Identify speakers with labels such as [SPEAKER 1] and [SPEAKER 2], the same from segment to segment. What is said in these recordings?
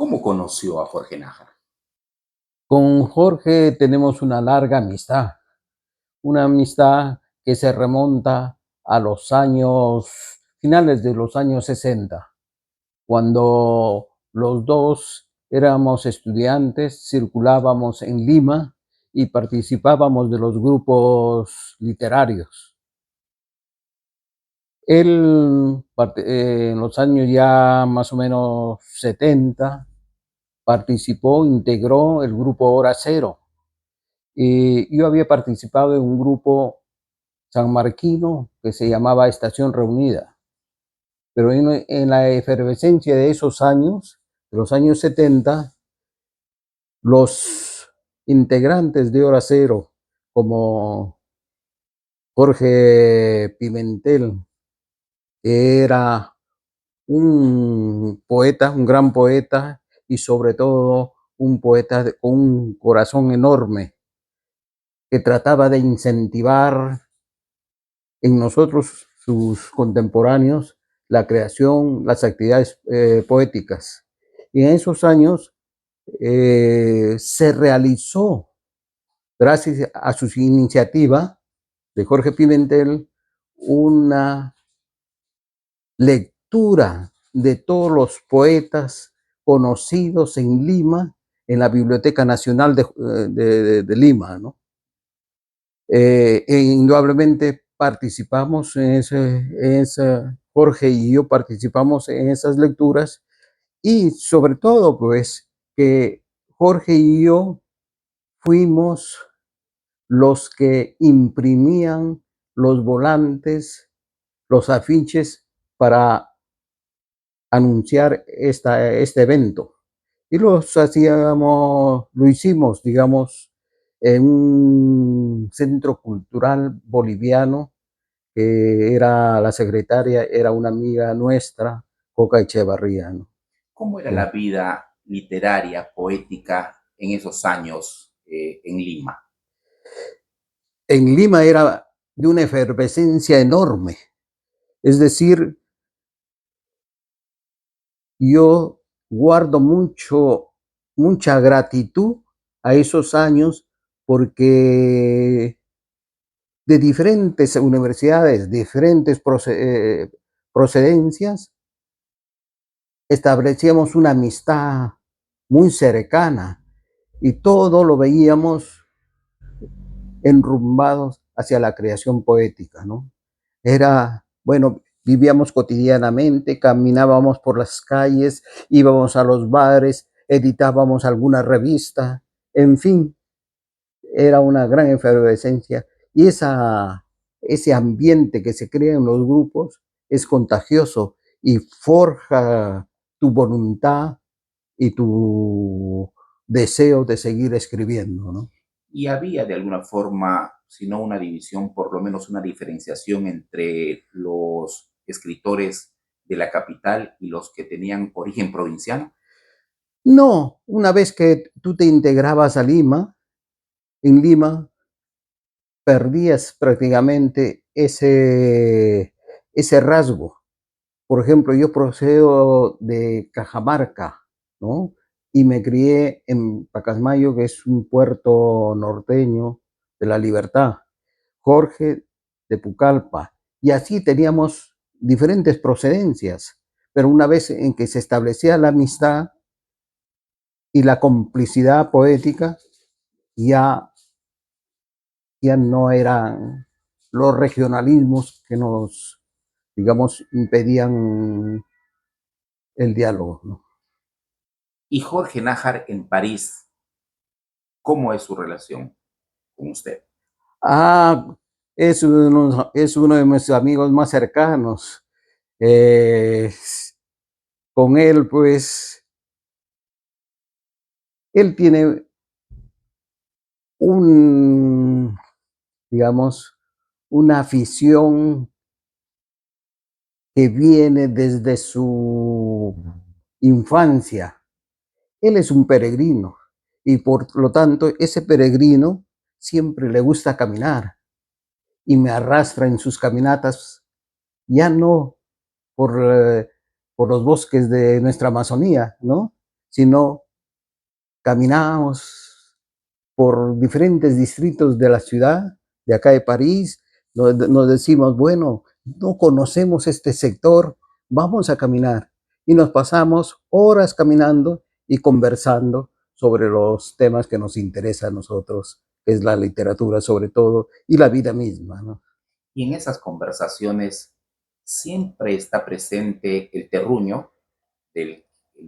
[SPEAKER 1] ¿Cómo conoció a Jorge Nájar?
[SPEAKER 2] Con Jorge tenemos una amistad que se remonta a los años, finales de los años 60, cuando los dos éramos estudiantes, circulábamos en Lima y participábamos de los grupos literarios. Él, en los años ya más o menos 70, participó, integró el grupo Hora Cero. Y yo había participado en un grupo sanmarquino que se llamaba Estación Reunida, pero en la efervescencia de esos años, de los años 70, los integrantes de Hora Cero, como Jorge Pimentel, que era un poeta, un gran poeta y sobre todo un poeta con un corazón enorme, que trataba de incentivar en nosotros, sus contemporáneos, la creación, las actividades poéticas. Y en esos años se realizó, gracias a su iniciativa de Jorge Pimentel, una lectura de todos los poetas conocidos en Lima, en la Biblioteca Nacional de Lima, ¿no? Indudablemente participamos Jorge y yo participamos en esas lecturas y sobre todo pues que Jorge y yo fuimos los que imprimían los volantes, los afiches para anunciar este evento. Y lo hicimos, digamos, en un centro cultural boliviano, que era la secretaria, era una amiga nuestra, Coca Echevarría, ¿no?
[SPEAKER 1] ¿Cómo era la vida literaria, poética en esos años en Lima?
[SPEAKER 2] En Lima era de una efervescencia enorme. Es decir, yo guardo mucha gratitud a esos años porque de diferentes universidades, diferentes procedencias, establecíamos una amistad muy cercana y todo lo veíamos enrumbados hacia la creación poética, ¿no? Era, bueno, vivíamos cotidianamente, caminábamos por las calles, íbamos a los bares, editábamos alguna revista, en fin, era una gran efervescencia y ese ambiente que se crea en los grupos es contagioso y forja tu voluntad y tu deseo de seguir escribiendo, ¿no?
[SPEAKER 1] Y había de alguna forma, si no una división, por lo menos una diferenciación entre los escritores de la capital y los que tenían origen provinciano.
[SPEAKER 2] No, una vez que tú te integrabas a Lima, en Lima perdías prácticamente ese rasgo. Por ejemplo, yo procedo de Cajamarca, ¿no? Y me crié en Pacasmayo, que es un puerto norteño de la Libertad. Jorge de Pucallpa. Y así teníamos diferentes procedencias. Pero una vez en que se establecía la amistad y la complicidad poética, ya, ya no eran los regionalismos que nos, digamos, impedían el diálogo, ¿no?
[SPEAKER 1] Y Jorge Nájar en París, ¿cómo es su relación con usted?
[SPEAKER 2] Ah, es uno de mis amigos más cercanos. Eh, con él, pues, él tiene un, digamos, una afición que viene desde su infancia. Él es un peregrino y por lo tanto ese peregrino siempre le gusta caminar y me arrastra en sus caminatas, ya no por, por los bosques de nuestra Amazonía, ¿no? sino caminamos por diferentes distritos de la ciudad, de acá de París, nos decimos, bueno, no conocemos este sector, vamos a caminar. Y nos pasamos horas caminando y conversando sobre los temas que nos interesan a nosotros, que es la literatura sobre todo y la vida misma, ¿no?
[SPEAKER 1] Y en esas conversaciones siempre está presente el terruño del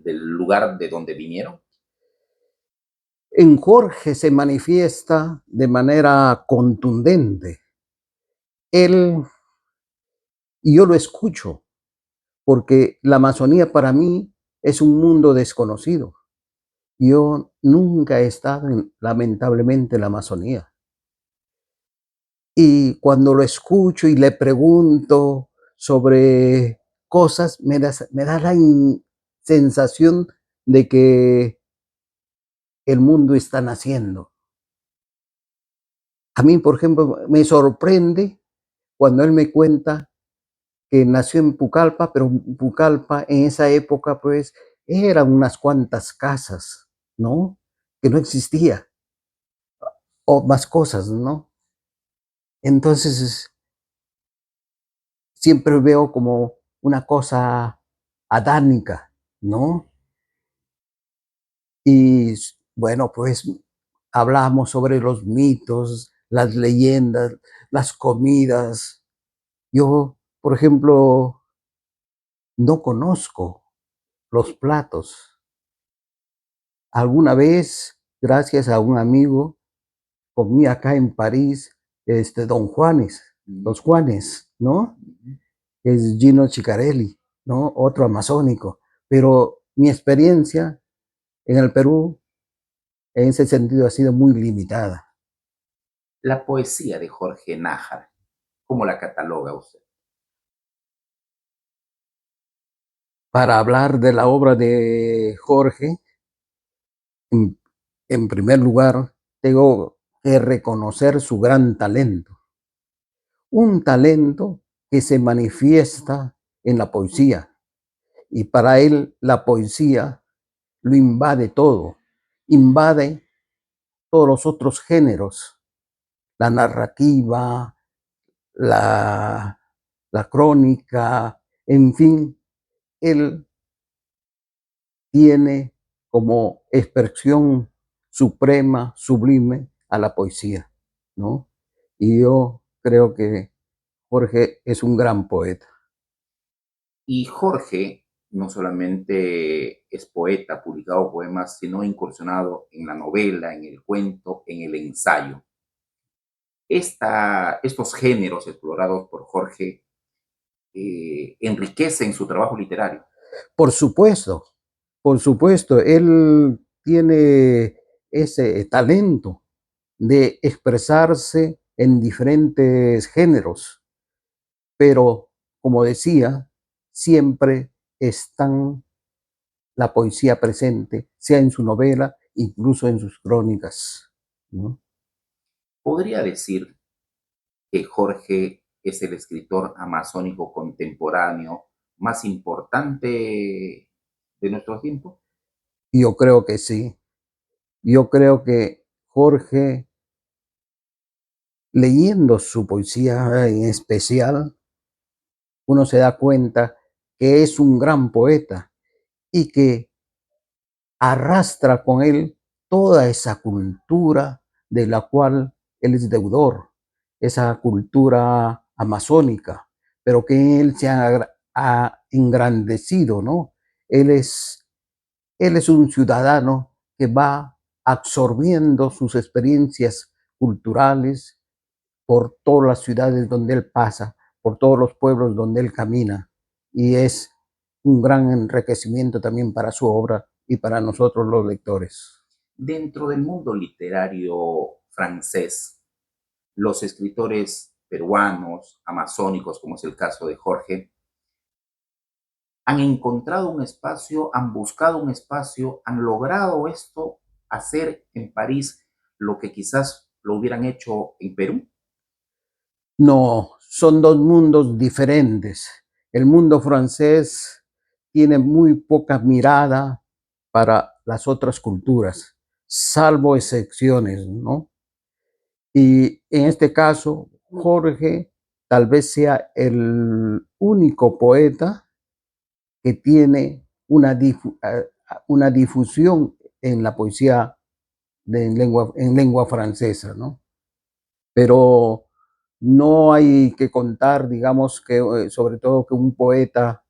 [SPEAKER 1] lugar de donde vinieron.
[SPEAKER 2] En Jorge se manifiesta de manera contundente. Él, y yo lo escucho, porque la Amazonía para mí es un mundo desconocido. Yo nunca he estado, lamentablemente, en la Amazonía. Y cuando lo escucho y le pregunto sobre cosas, me da la sensación de que el mundo está naciendo. A mí, por ejemplo, me sorprende cuando él me cuenta que nació en Pucallpa, pero Pucallpa en esa época, pues, eran unas cuantas casas, ¿no? Que no existía, o más cosas, ¿no? Entonces, siempre veo como una cosa adánica, ¿no? Y bueno, pues hablamos sobre los mitos, las leyendas, las comidas. Yo, por ejemplo, no conozco los platos. Alguna vez, gracias a un amigo, comí acá en París, Don Juanes, los Juanes, ¿no? Es Gino Chicarelli, ¿no? Otro amazónico. Pero mi experiencia en el Perú, en ese sentido, ha sido muy limitada.
[SPEAKER 1] La poesía de Jorge Nájar, ¿cómo la cataloga usted?
[SPEAKER 2] Para hablar de la obra de Jorge, en, en primer lugar, tengo que reconocer su gran talento. Un talento que se manifiesta en la poesía. Y para él la poesía lo invade todo, invade todos los otros géneros, la narrativa, la, la crónica, en fin, él tiene como expresión suprema, sublime a la poesía, ¿no? Y yo creo que Jorge es un gran poeta.
[SPEAKER 1] Y Jorge no solamente es poeta, ha publicado poemas, sino incursionado en la novela, en el cuento, en el ensayo. Estos géneros explorados por Jorge enriquecen su trabajo literario.
[SPEAKER 2] Por supuesto, por supuesto, él tiene ese talento de expresarse en diferentes géneros, pero como decía, siempre están la poesía presente, sea en su novela, incluso en sus crónicas, ¿no?
[SPEAKER 1] Podría decir que Jorge es el escritor amazónico contemporáneo más importante de nuestro tiempo.
[SPEAKER 2] Yo creo que sí. Yo creo que Jorge, leyendo su poesía en especial, uno se da cuenta que es un gran poeta y que arrastra con él toda esa cultura de la cual él es deudor, esa cultura amazónica, pero que él se ha engrandecido, ¿no? Él es, él es un ciudadano que va absorbiendo sus experiencias culturales por todas las ciudades donde él pasa, por todos los pueblos donde él camina, y es un gran enriquecimiento también para su obra y para nosotros los lectores.
[SPEAKER 1] Dentro del mundo literario francés, los escritores peruanos, amazónicos, como es el caso de Jorge, han encontrado un espacio, han buscado un espacio, han logrado esto, hacer en París lo que quizás lo hubieran hecho en Perú.
[SPEAKER 2] No, son dos mundos diferentes. El mundo francés tiene muy poca mirada para las otras culturas, salvo excepciones, ¿no? Y en este caso, Jorge tal vez sea el único poeta que tiene una difusión en la poesía en lengua francesa, ¿no? Pero no hay que contar, digamos, que sobre todo que un poeta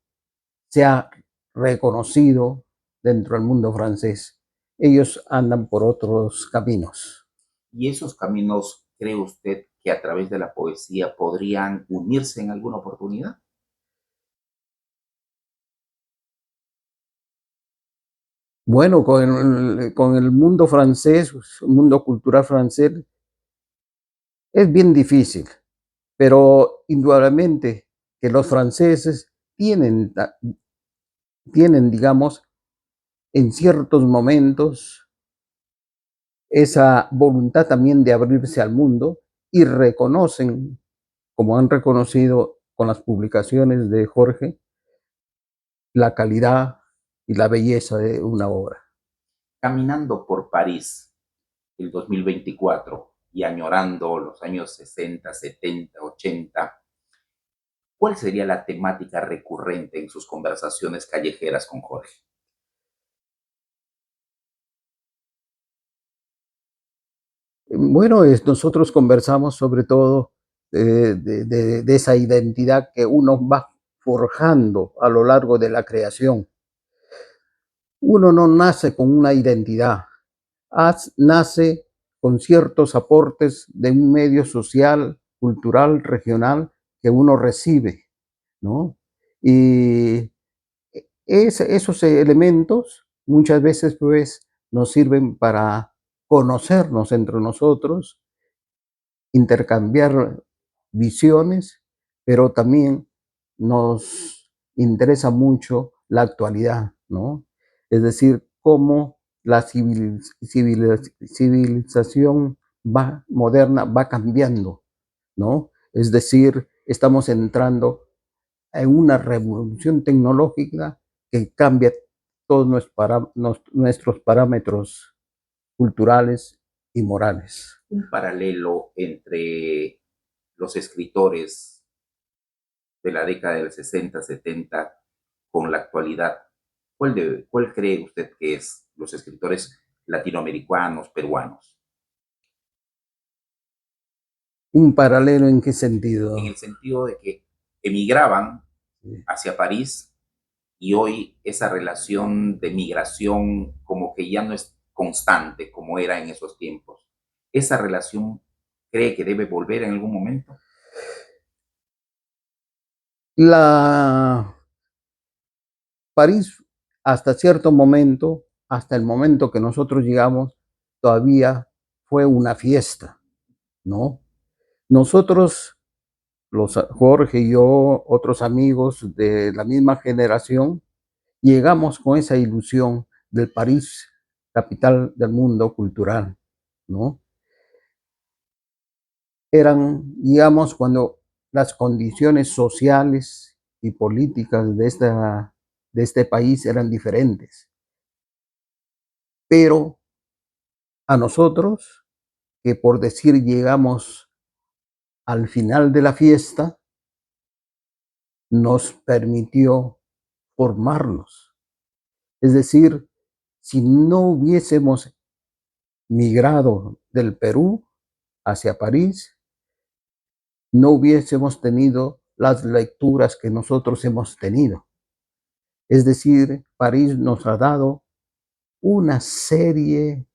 [SPEAKER 2] sea reconocido dentro del mundo francés. Ellos andan por otros caminos.
[SPEAKER 1] ¿Y esos caminos cree usted que a través de la poesía podrían unirse en alguna oportunidad?
[SPEAKER 2] Bueno, con el mundo francés, el mundo cultural francés, es bien difícil, pero indudablemente que los franceses tienen, digamos, en ciertos momentos esa voluntad también de abrirse al mundo y reconocen, como han reconocido con las publicaciones de Jorge, la calidad y la belleza de una obra.
[SPEAKER 1] Caminando por París el 2024 y añorando los años 60, 70, 80, ¿cuál sería la temática recurrente en sus conversaciones callejeras con Jorge?
[SPEAKER 2] Bueno, nosotros conversamos sobre todo de esa identidad que uno va forjando a lo largo de la creación. Uno no nace con una identidad, nace con ciertos aportes de un medio social, cultural, regional que uno recibe, ¿no? Y esos elementos muchas veces pues nos sirven para conocernos entre nosotros, intercambiar visiones, pero también nos interesa mucho la actualidad, ¿no? Es decir, cómo la civilización moderna va cambiando, ¿no? Es decir, estamos entrando en una revolución tecnológica que cambia todos nuestros parámetros culturales y morales.
[SPEAKER 1] Un paralelo entre los escritores de la década del 60, 70 con la actualidad. ¿Cuál cree usted que es los escritores latinoamericanos, peruanos?
[SPEAKER 2] ¿Un paralelo en qué
[SPEAKER 1] En
[SPEAKER 2] sentido?
[SPEAKER 1] el sentido de que emigraban
[SPEAKER 2] Sí.
[SPEAKER 1] hacia París y hoy esa relación de migración como que ya no es constante como era en esos tiempos. ¿Esa relación cree que debe volver en algún momento?
[SPEAKER 2] La París, hasta cierto momento, hasta el momento que nosotros llegamos, todavía fue una fiesta, ¿no? Nosotros, Jorge y yo, otros amigos de la misma generación, llegamos con esa ilusión del París, capital del mundo cultural, ¿no? Eran, digamos, cuando las condiciones sociales y políticas de este país eran diferentes. Pero a nosotros, que por decir llegamos al final de la fiesta, nos permitió formarnos. Es decir, si no hubiésemos migrado del Perú hacia París, no hubiésemos tenido las lecturas que nosotros hemos tenido. Es decir, París nos ha dado una serie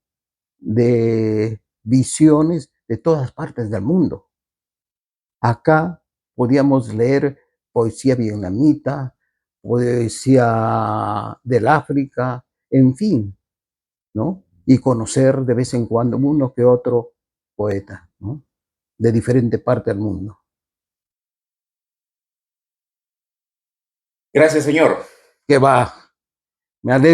[SPEAKER 2] de visiones de todas partes del mundo. Acá podíamos leer poesía vietnamita, poesía del África, en fin, ¿no? Y conocer de vez en cuando uno que otro poeta, ¿no? De diferente parte del mundo.
[SPEAKER 1] Gracias, señor.
[SPEAKER 2] Que va, me alegro.